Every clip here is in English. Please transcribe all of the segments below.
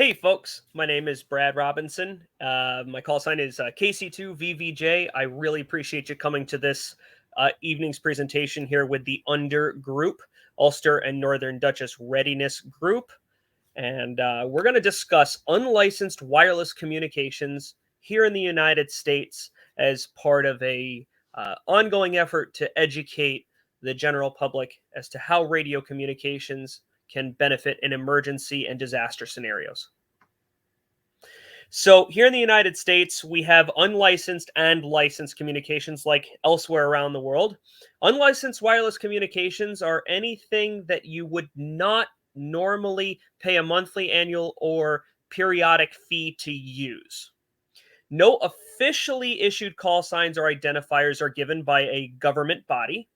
Hey, folks. My name is Brad Robinson. My call sign is KC2VVJ. I really appreciate you coming to this evening's presentation here with the Undergroup, Ulster and Northern Dutchess Readiness Group. And we're going to discuss unlicensed wireless communications here in the United States as part of a ongoing effort to educate the general public as to how radio communications can benefit in emergency and disaster scenarios. So here in the United States, we have unlicensed and licensed communications like elsewhere around the world. Unlicensed wireless communications are anything that you would not normally pay a monthly, annual, or periodic fee to use. No officially issued call signs or identifiers are given by a government body,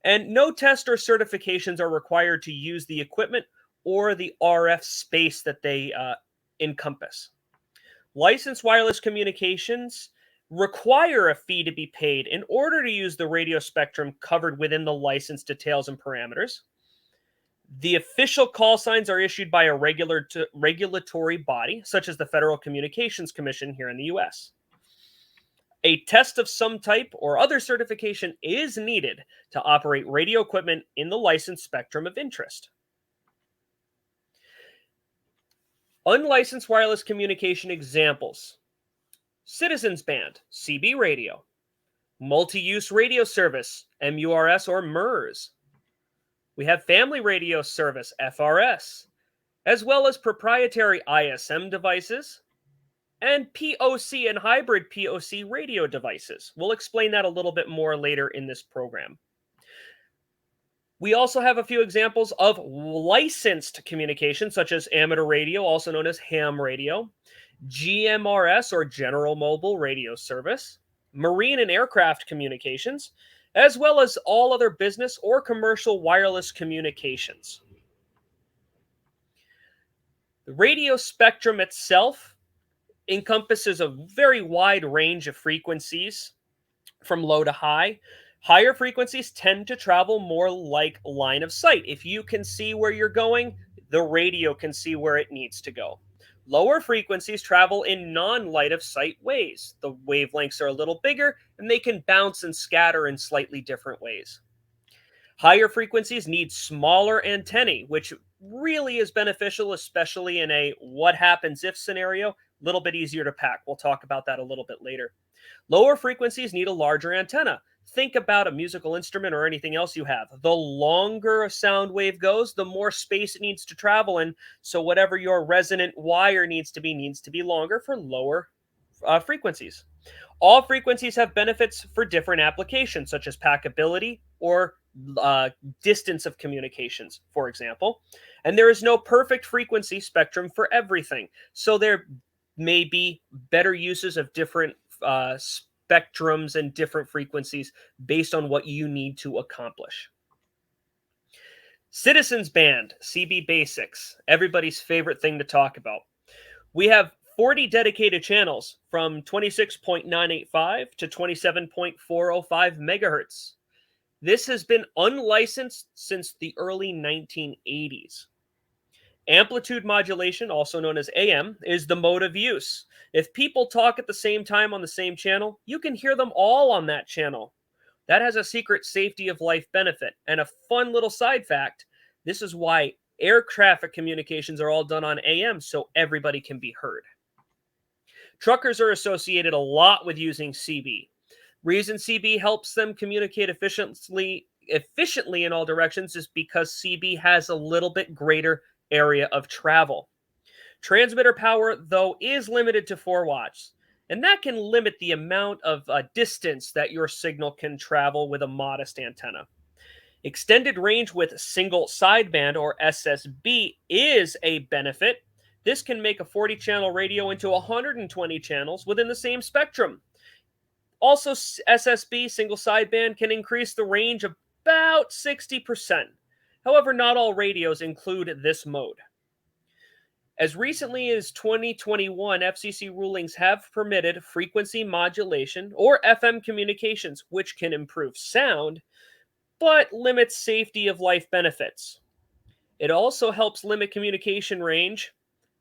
and no test or certifications are required to use the equipment or the RF space that they encompass. Licensed wireless communications require a fee to be paid in order to use the radio spectrum covered within the license details and parameters. The official call signs are issued by a regulatory body, such as the Federal Communications Commission here in the US. A test of some type or other certification is needed to operate radio equipment in the licensed spectrum of interest. Unlicensed wireless communication examples: Citizens Band, CB radio; Multi-Use Radio Service, MURS or MERS. We have Family Radio Service, FRS, as well as proprietary ISM devices and POC and hybrid POC radio devices. We'll explain that a little bit more later in this program. We also have a few examples of licensed communication, such as amateur radio, also known as ham radio, GMRS or General Mobile Radio Service, marine and aircraft communications, as well as all other business or commercial wireless communications. The radio spectrum itself encompasses a very wide range of frequencies from low to high. Higher frequencies tend to travel more like line of sight. If you can see where you're going, the radio can see where it needs to go. Lower frequencies travel in non-light of sight ways. The wavelengths are a little bigger and they can bounce and scatter in slightly different ways. Higher frequencies need smaller antennae, which really is beneficial, especially in a what happens if scenario. A little bit easier to pack. We'll talk about that a little bit later. Lower frequencies need a larger antenna. Think about a musical instrument or anything else you have. The longer a sound wave goes, the more space it needs to travel in. So whatever your resonant wire needs to be longer for lower frequencies. All frequencies have benefits for different applications, such as packability or distance of communications, for example. And there is no perfect frequency spectrum for everything. So there may be better uses of different spectrums and different frequencies based on what you need to accomplish. Citizens Band, CB Basics, everybody's favorite thing to talk about. We have 40 dedicated channels from 26.985 to 27.405 megahertz. This has been unlicensed since the early 1980s. Amplitude modulation, also known as AM, is the mode of use. If people talk at the same time on the same channel, you can hear them all on that channel. That has a secret safety of life benefit. And a fun little side fact, this is why air traffic communications are all done on AM, so everybody can be heard. Truckers are associated a lot with using CB. Reason CB helps them communicate efficiently in all directions is because CB has a little bit greater area of travel. Transmitter power, though, is limited to 4 watts, and that can limit the amount of distance that your signal can travel with a modest antenna. Extended range with single sideband, or SSB, is a benefit. This can make a 40-channel radio into 120 channels within the same spectrum. Also, SSB, single sideband, can increase the range about 60%. However, not all radios include this mode. As recently as 2021, FCC rulings have permitted frequency modulation or FM communications, which can improve sound, but limits safety of life benefits. It also helps limit communication range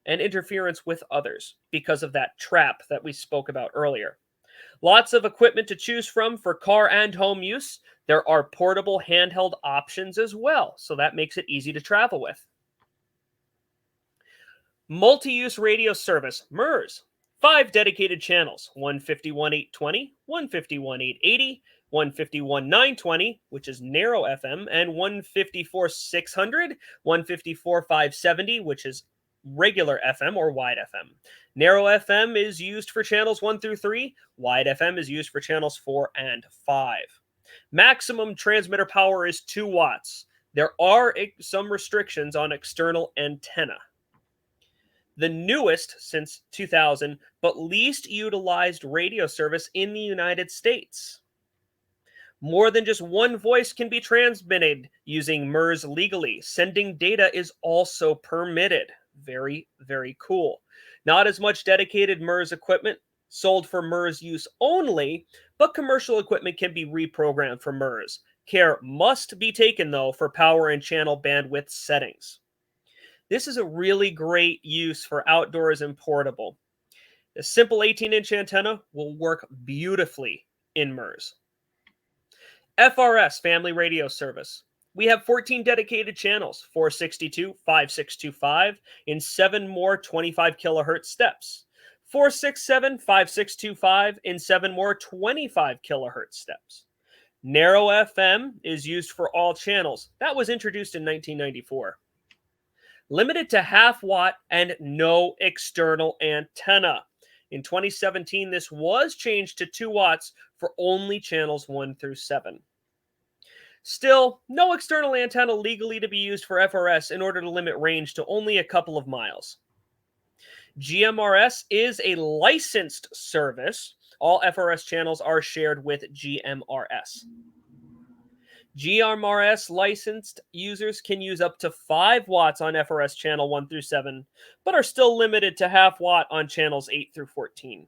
and interference with others because of that trap that we spoke about earlier. Lots of equipment to choose from for car and home use. There are portable handheld options as well, so that makes it easy to travel with. Multi-use radio service, MERS. 5 dedicated channels, 151.820, 151.880, 151.920, which is narrow FM, and 154.600, 154.570, which is regular FM or wide FM. Narrow FM is used for channels 1 through 3. Wide FM is used for channels 4 and 5. Maximum transmitter power is 2 watts. There are some restrictions on external antenna. The newest since 2000, but least utilized radio service in the United States. More than just one voice can be transmitted using MERS legally. Sending data is also permitted. Very, very cool. Not as much dedicated MERS equipment sold for MERS use only, but commercial equipment can be reprogrammed for MERS. Care must be taken, though, for power and channel bandwidth settings. This is a really great use for outdoors and portable. A simple 18-inch antenna will work beautifully in MERS. FRS, Family Radio Service. We have 14 dedicated channels, 462, 5625, in 7 more 25 kilohertz steps. 467, 5625, in 7 more 25 kilohertz steps. Narrow FM is used for all channels. That was introduced in 1994. Limited to half watt and no external antenna. In 2017, this was changed to 2 watts for only channels 1 through 7. Still, no external antenna legally to be used for FRS in order to limit range to only a couple of miles. GMRS is a licensed service. All FRS channels are shared with GMRS. GMRS licensed users can use up to 5 watts on FRS channel 1 through 7, but are still limited to half watt on channels 8 through 14.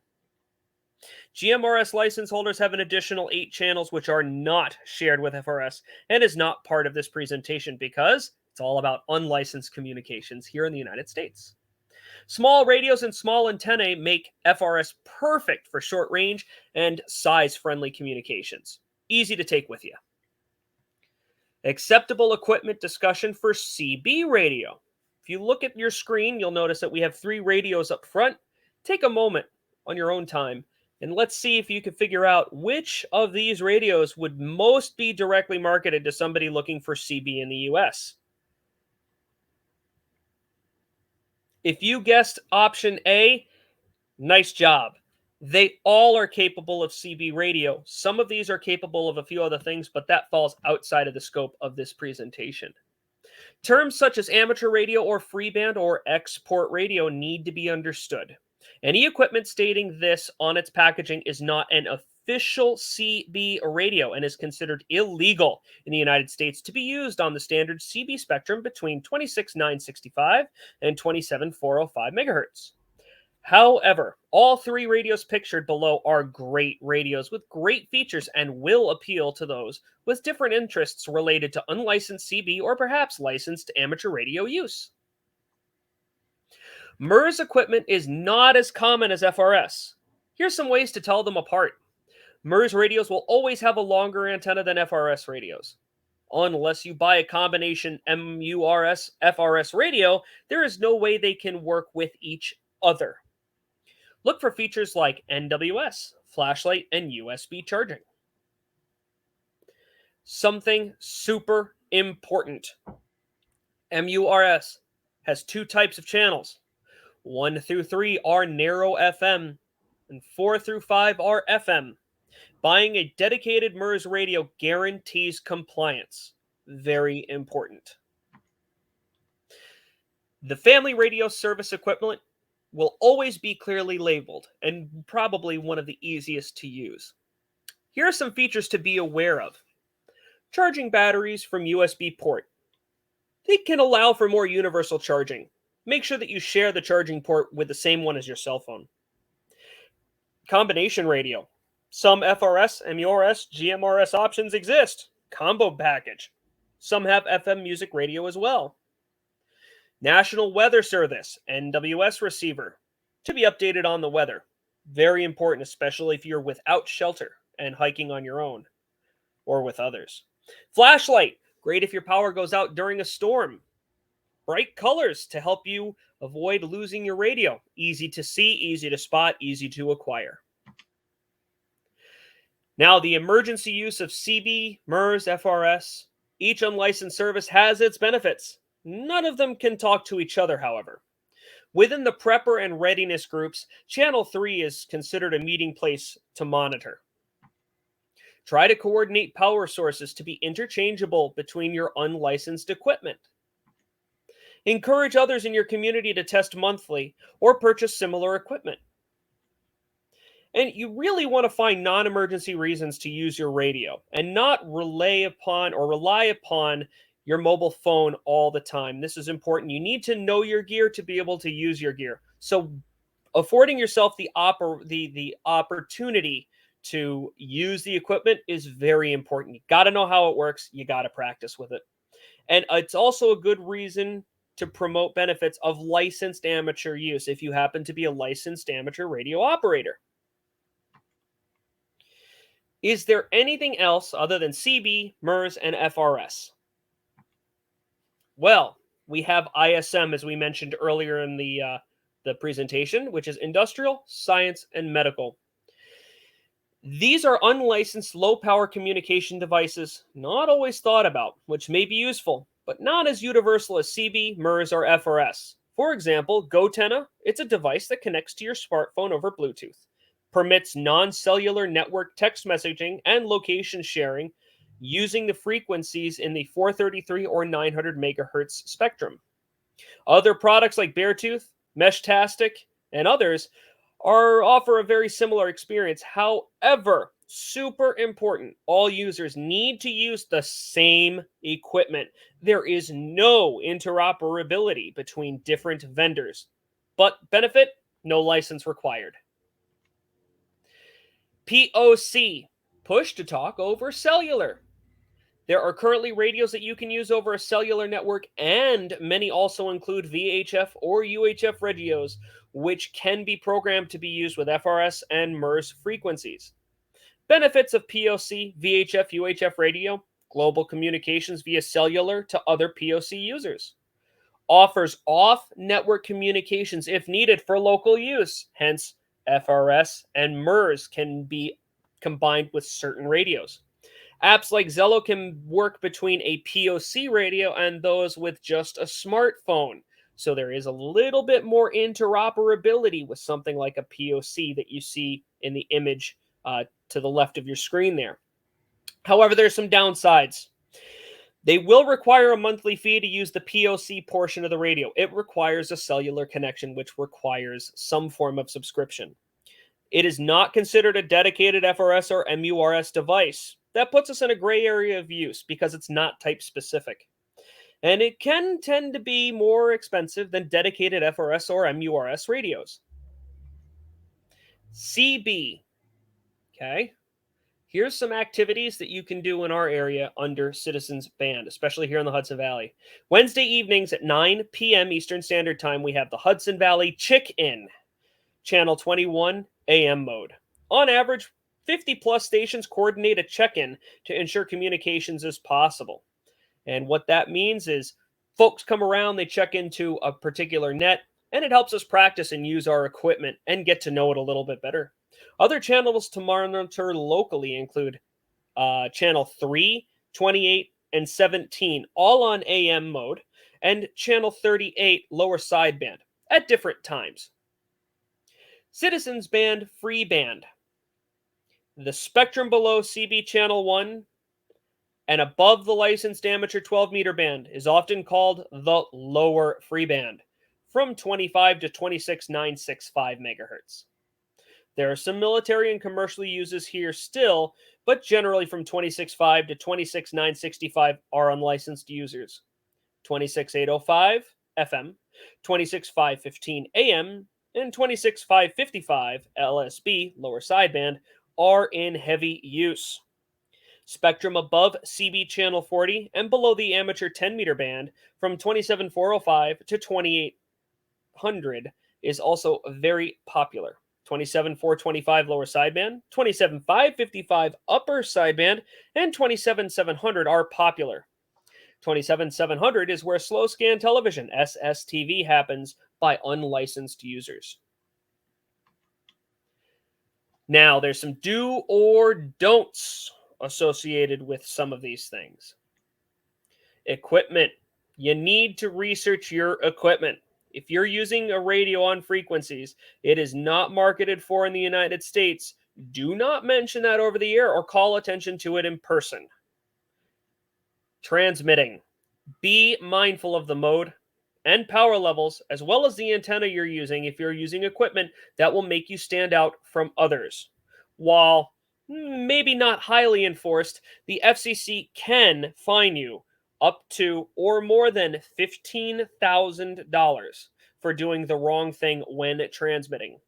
GMRS license holders have an additional 8 channels which are not shared with FRS and is not part of this presentation because it's all about unlicensed communications here in the United States. Small radios and small antennae make FRS perfect for short range and size-friendly communications. Easy to take with you. Acceptable equipment discussion for CB radio. If you look at your screen, you'll notice that we have 3 radios up front. Take a moment on your own time and let's see if you can figure out which of these radios would most be directly marketed to somebody looking for CB in the US. If you guessed option A, nice job. They all are capable of CB radio. Some of these are capable of a few other things, but that falls outside of the scope of this presentation. Terms such as amateur radio or freeband or export radio need to be understood. Any equipment stating this on its packaging is not an official CB radio and is considered illegal in the United States to be used on the standard CB spectrum between 26,965 and 27,405 megahertz. However, all 3 radios pictured below are great radios with great features and will appeal to those with different interests related to unlicensed CB or perhaps licensed amateur radio use. MERS equipment is not as common as FRS. Here's some ways to tell them apart. MERS radios will always have a longer antenna than FRS radios. Unless you buy a combination MURS FRS radio, there is no way they can work with each other. Look for features like NWS, flashlight, and USB charging. Something super important. MURS has 2 types of channels. 1 through 3 are narrow FM, and 4 through 5 are FM. Buying a dedicated MERS radio guarantees compliance. Very important. The family radio service equivalent will always be clearly labeled and probably one of the easiest to use. Here are some features to be aware of. Charging batteries from USB port. They can allow for more universal charging. Make sure that you share the charging port with the same one as your cell phone. Combination radio. Some FRS, MURS, GMRS options exist. Combo package. Some have FM music radio as well. National Weather Service, NWS receiver, to be updated on the weather. Very important, especially if you're without shelter and hiking on your own or with others. Flashlight, great if your power goes out during a storm. Bright colors to help you avoid losing your radio. Easy to see, easy to spot, easy to acquire. Now, the emergency use of CB, MERS, FRS, each unlicensed service has its benefits. None of them can talk to each other, however. Within the prepper and readiness groups, Channel 3 is considered a meeting place to monitor. Try to coordinate power sources to be interchangeable between your unlicensed equipment. Encourage others in your community to test monthly or purchase similar equipment. And you really want to find non-emergency reasons to use your radio and not rely upon your mobile phone all the time. This is important. You need to know your gear to be able to use your gear. So affording yourself the opportunity to use the equipment is very important. You got to know how it works. You got to practice with it. And it's also a good reason to promote benefits of licensed amateur use if you happen to be a licensed amateur radio operator. Is there anything else other than CB, MERS, and FRS? Well, we have ISM, as we mentioned earlier in the presentation, which is industrial, science, and medical. These are unlicensed low-power communication devices, not always thought about, which may be useful, but not as universal as CB, MERS, or FRS. For example, GoTenna, it's a device that connects to your smartphone over Bluetooth, permits non-cellular network text messaging and location sharing using the frequencies in the 433 or 900 megahertz spectrum. Other products like Beartooth, Meshtastic, and others offer a very similar experience. However, super important, all users need to use the same equipment. There is no interoperability between different vendors, but benefit, no license required. POC, push to talk over cellular. There are currently radios that you can use over a cellular network, and many also include VHF or UHF radios, which can be programmed to be used with FRS and MERS frequencies. Benefits of POC, VHF, UHF radio: global communications via cellular to other POC users. Offers off-network communications if needed for local use, hence FRS and MERS can be combined with certain radios. Apps like Zello can work between a POC radio and those with just a smartphone. So there is a little bit more interoperability with something like a POC that you see in the image to the left of your screen there. However, there's some downsides. They will require a monthly fee to use the POC portion of the radio. It requires a cellular connection, which requires some form of subscription. It is not considered a dedicated FRS or MURS device. That puts us in a gray area of use because it's not type specific. And it can tend to be more expensive than dedicated FRS or MURS radios. CB. Okay. Here's some activities that you can do in our area under Citizens Band, especially here in the Hudson Valley. Wednesday evenings at 9 p.m. Eastern Standard Time, we have the Hudson Valley Chick-In, channel 21 AM mode. On average, 50-plus stations coordinate a check-in to ensure communications is possible. And what that means is folks come around, they check into a particular net, and it helps us practice and use our equipment and get to know it a little bit better. Other channels to monitor locally include channel 3, 28, and 17, all on AM mode, and channel 38, lower sideband, at different times. Citizens Band, free band. The spectrum below CB channel 1 and above the licensed amateur 12-meter band is often called the lower free band, from 25 to 26,965 megahertz. There are some military and commercial uses here still, but generally from 26.5 to 26,965 are unlicensed users. 26,805 FM, 26,515 AM, and 26,555 LSB, lower sideband, are in heavy use. Spectrum above CB channel 40 and below the amateur 10-meter band from 27405 to 2800 is also very popular. 27425 lower sideband, 27555 upper sideband, and 27700 are popular. 27700 is where slow scan television, SSTV, happens by unlicensed users. Now, there's some do or don'ts associated with some of these things. Equipment. You need to research your equipment. If you're using a radio on frequencies it is not marketed for in the United States, do not mention that over the air or call attention to it in person. Transmitting. Be mindful of the mode and power levels, as well as the antenna you're using if you're using equipment that will make you stand out from others. While maybe not highly enforced, the FCC can fine you up to or more than $15,000 for doing the wrong thing when transmitting.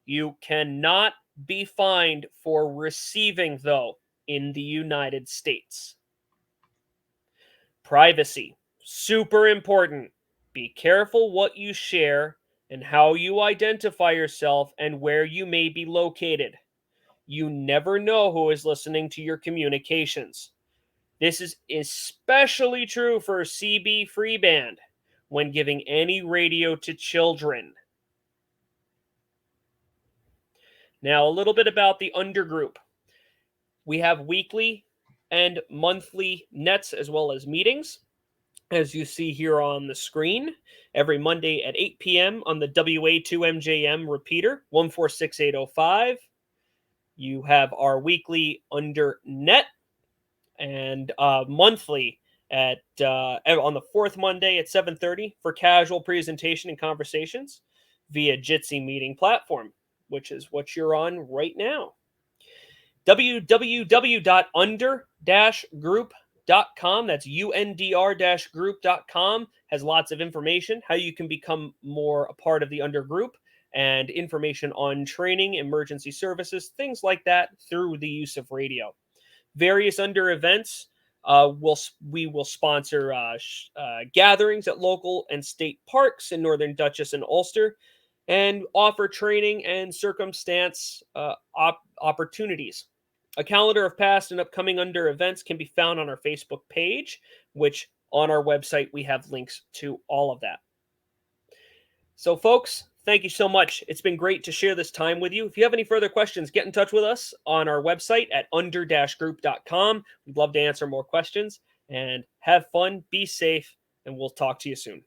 You cannot be fined for receiving, though, in the United States. Privacy. Super important. Be careful what you share and how you identify yourself and where you may be located. You never know who is listening to your communications. This is especially true for CB free band when giving any radio to children. Now, a little bit about the Undergroup. We have weekly and monthly nets as well as meetings, as you see here on the screen, every Monday at 8 p.m. on the WA2MJM repeater, 146805. You have our weekly under net and monthly at on the fourth Monday at 7:30 for casual presentation and conversations via Jitsi meeting platform, which is what you're on right now. www.under-group.com, that's UNDR-group.com, has lots of information, how you can become more a part of the Undergroup, and information on training, emergency services, things like that through the use of radio. Various Under events, we will sponsor gatherings at local and state parks in Northern Dutchess and Ulster, and offer training and circumstance opportunities. A calendar of past and upcoming Under events can be found on our Facebook page, which on our website we have links to all of that. So folks, thank you so much. It's been great to share this time with you. If you have any further questions, get in touch with us on our website at under-group.com. We'd love to answer more questions, and have fun, be safe, and we'll talk to you soon.